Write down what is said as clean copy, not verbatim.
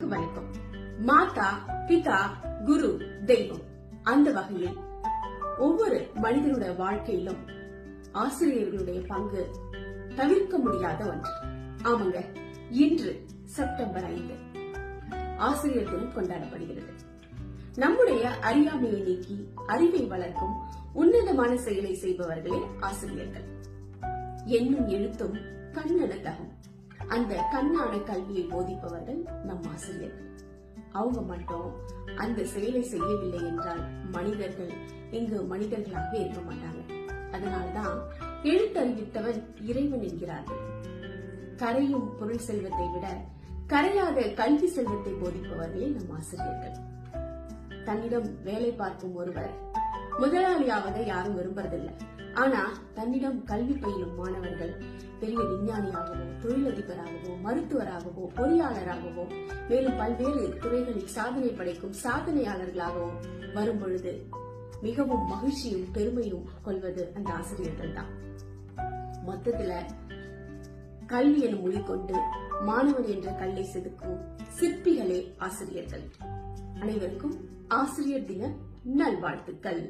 அனைவருக்கும் வணக்கம். மாதா, பிதா, குரு, தெய்வம். அந்த வகையில் ஒவ்வொரு மனிதனுடைய வாழ்க்கையிலும் ஆசிரியர்களுடைய பங்கு தவிர்க்க முடியாத ஒன்று. ஆமாங்க, இன்று செப்டம்பர் 5 ஆசிரியர் தினம் கொண்டாடப்படுகிறது. நம்முடைய அறியாமையை நீக்கி அறிவை வளர்க்கும் உன்னதமான செயலை செய்பவர்களே ஆசிரியர்கள். எண்ணும் எழுத்தும் கண்ணென தகும். அந்த கண்ணான கல்வியை போதிப்பவர்கள் நம் ஆசிரியர்கள். அவங்க மட்டும் அந்த செயலை செய்யவில்லை என்றால் மனிதர்கள் இங்கு மனிதர்களாக இருக்க மாட்டாங்க. அதனால்தான் எழுத்தறிவித்தவன் இறைவன் என்கிறார்கள். கரையும் பொருள் செல்வத்தை விட கரையாத கல்வி செல்வத்தை போதிப்பவர்களே நம் ஆசிரியர்கள். தன்னிடம் வேலை பார்க்கும் ஒருவர் முதலாளியாவதை யாரும் விரும்புறதில்லை. ஆனா தன்னிடம் கல்வி பயிலும் மாணவர்கள் பெரிய விஞ்ஞானியாகவோ, தொழிலதிபராகவோ, மருத்துவராகவோ, பொறியாளராகவோ, மேலும் பல்வேறு துறைகளில் சாதனை படைக்கும் சாதனையாளர்களாகவும் வரும் பொழுது மிகவும் மகிழ்ச்சியும் பெருமையும் கொள்வது அந்த ஆசிரியர்கள் தான். மொத்தத்துல கல்வி எனும் மொழி கொண்டு மாணவன் என்ற கல்லை செதுக்கும் சிற்பிகளே ஆசிரியர்கள். அனைவருக்கும் ஆசிரியர் தின நல்வாழ்த்துக்கள்.